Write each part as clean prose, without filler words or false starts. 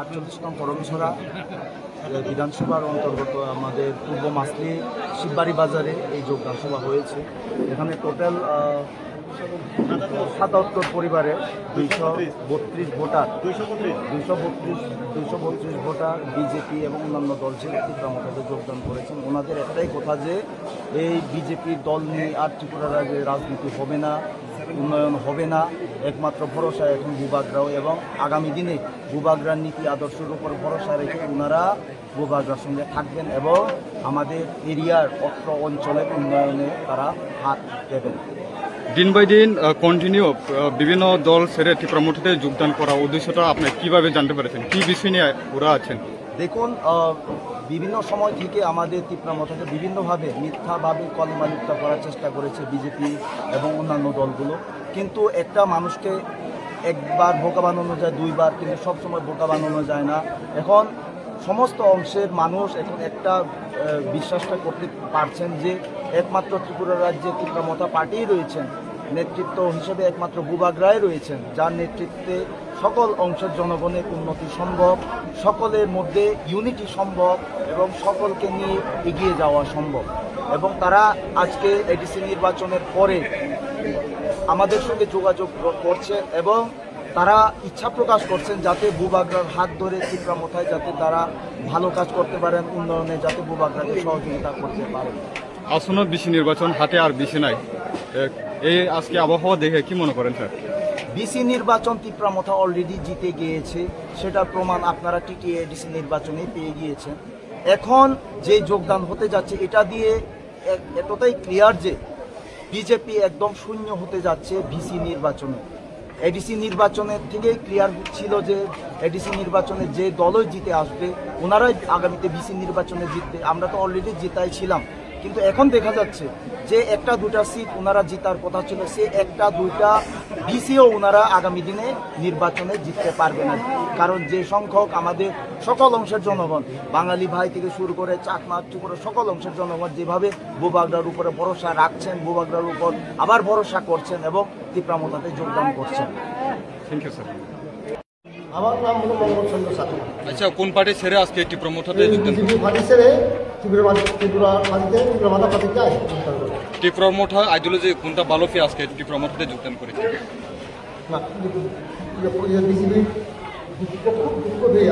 48 নং করমছড়া বিধানসভার অন্তর্গত আমাদের পূর্ব মাসলি শিববাড়ি বাজারে এই যোগদান সভা হয়েছে। এখানে টোটাল 77 পরিবারে 232 ভোটার 232 ভোটার বিজেপি এবং অন্যান্য দল ছেড়ে ত্রিপুরাতে যোগদান করেছেন। ওনাদের একটাই কথা যে এই বিজেপির দল নিয়ে আর ত্রিপুরা রাজ্যে রাজনীতি হবে না, উন্নয়ন হবে না। একমাত্র ভরসা এখন ভূভাগরাও এবং আগামী দিনে ভূভাগরার নীতি আদর্শের উপর ভরসা রেখে ওনারা ভূভাগরার সঙ্গে থাকবেন এবং আমাদের এরিয়ার অত্র অঞ্চলের উন্নয়নে তারা হাত দেবেন। দিন বাই দিন কন্টিনিউ বিভিন্ন দল ছেড়ে ত্রিপুরাতে যোগদান করা উদ্দেশ্যটা আপনি কিভাবে জানতে পেরেছেন, কি বিষয় নিয়ে ওরা আছেন? দেখুন, বিভিন্ন সময় থেকে আমাদের ত্রিপুরাতে বিভিন্নভাবে মিথ্যাভাবে কলমালিপ্ত করার চেষ্টা করেছে বিজেপি এবং অন্যান্য দলগুলো। কিন্তু একটা মানুষকে একবার বোকা বানানো যায়, দুইবার, কিন্তু সবসময় বোকা বানানো যায় না। এখন সমস্ত অংশের মানুষ এখন একটা বিশ্বাসটা করতে পারছেন যে একমাত্র ত্রিপুরা রাজ্যে ত্রিপুরা পার্টিই রয়েছেন, নেতৃত্ব হিসেবে একমাত্র ভূভাগরাই রয়েছেন, যার নেতৃত্বে সকল অংশের জনগণের উন্নতি সম্ভব, সকলের মধ্যে ইউনিটি সম্ভব এবং সকলকে নিয়ে এগিয়ে যাওয়া সম্ভব। এবং তারা আজকে এডিসি নির্বাচনের পরে আমাদের সঙ্গে যোগাযোগ করছেন এবং তারা ইচ্ছা প্রকাশ করছেন যাতে ভূভাগরার হাত ধরে ত্রিপুরায় যাতে তারা ভালো কাজ করতে পারেন, উন্নয়নে যাতে ভূভাগরাকে সহযোগিতা করতে পারেন। আসন্ন বিসি নির্বাচন হাতে আর বেশি নাই, এই আজকে আবহাওয়া দেখে কি মনে করেন স্যার? বিসি নির্বাচন ত্রিপুরা অলরেডি জিতে গিয়েছে, সেটার প্রমাণ আপনারা টিটিএডিসি নির্বাচনে পেয়ে গিয়েছেন। এখন যে যোগদান হতে যাচ্ছে এটা দিয়ে এতটাই ক্লিয়ার যে বিজেপি একদম শূন্য হতে যাচ্ছে বিসি নির্বাচনে। এডিসি নির্বাচনের থেকেই ক্লিয়ার ছিল যে এডিসি নির্বাচনে যে দলই জিতে আসবে ওনারাই আগামীতে বিসি নির্বাচনে জিতবে। আমরা তো অলরেডি জিতাই ছিলাম, কিন্তু এখন দেখা যাচ্ছে যে একটা দুটা সিট ওনারা জিতার কথা ছিল, সে একটা দুইটা বিসিও ওনারা আগামী দিনে নির্বাচনে জিততে পারবে না। কারণ যে সংখ্যক আমাদের সকল অংশের জনগণ, বাঙালি ভাই থেকে শুরু করে চাকমা করে সকল অংশের জনগণ যেভাবে ভূভাগরার উপরে ভরসা রাখছেন, ভূভাগরার উপর আবার ভরসা করছেন এবং ত্রিপুরাতে যোগদান করছেন। Thank you sir. আমার নাম হলো মঙ্গল চন্দ্র সাথী। আচ্ছা, কোন পার্টি ছেড়ে আজকে ত্রিপুরাতে যোগদান? পার্টি ছেড়ে ত্রিপুরা পার্টিতে ত্রিপুরা আইডিওলজি কোনটা ভালো ফি আজকে ত্রিপুরাতে যোগদান করেছে? না, বিজেপি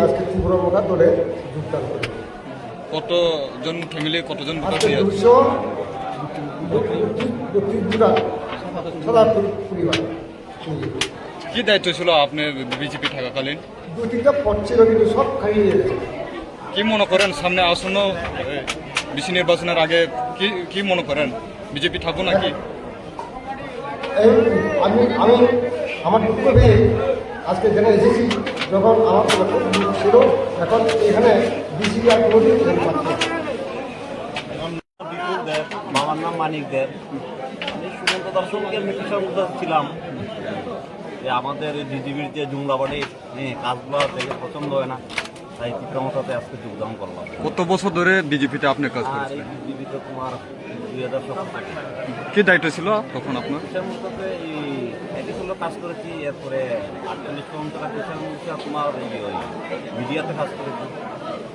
আজকে ত্রিপুরা দলে যোগদান করে। কতজন ফ্যামিলি, কতজন ভোটার? 200 পরিবার। কি দায়িত্ব ছিল আপনার বিজেপি থাকাকালীন? 2-3টা পদ ছিল, কিন্তু সব খাইয়ে দিয়েছে। কি মনে করেন সামনে আসন্ন বিসি নির্বাচনের আগে কি মনে করেন, বিজেপি থাকবো নাকি? আমি আমার দুঃখ পেয়ে আজকে যেখানে এসেছি, যখন আমার ছিল, এখন এখানে বিসি আর বাবার নাম মানিক দের। আমি সুমন্ত দর্শনকে কৃষক ছিলাম যে আমাদের বিজেপির যে জুমলাবাড়ি কাজগুলো দেখে পছন্দ হয় না, তাই ত্রিপুরাতে আজকে যোগদান করলাম। কত বছর ধরে বিজেপিতে আপনি কাজ আর করেছেন? এই বিজেপিতে তোমার 2017 থেকে। কি দায়িত্ব ছিল তখন আপনার? কৃষকমূলতে এটি হলো কাজ করেছি, এরপরে 48 ঘন্টা কৃষকমূলতে তোমার মিডিয়াতে কাজ করেছি।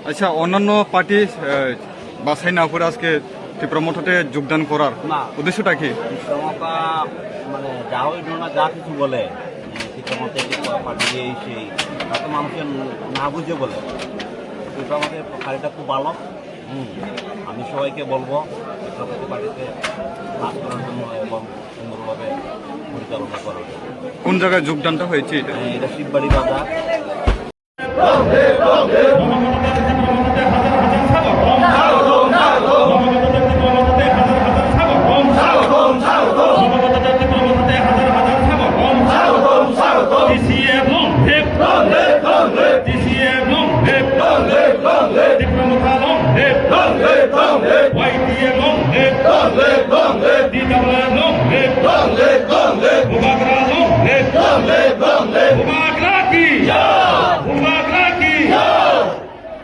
আচ্ছা, অন্যান্য পার্টি বাছাই না করে আজকে ত্রিপুরাতে যোগদান করার উদ্দেশ্যটা কি? ত্রিপুরা মানে যা হইল না, যা কিছু বলে ত্রিপুরাতে পার্টি এই সেই, তাতে মানুষের না বুঝে বলে। ত্রিপুরাতে পার্টিটা খুব ভালো। আমি সবাইকে বলবো ত্রিপুরা পার্টিতে কাজ করার জন্য এবং সুন্দরভাবে পরিচালনা করার জন্য। কোন জায়গায় যোগদানটা হয়েছে? এটা শিববাড়ি বাজার।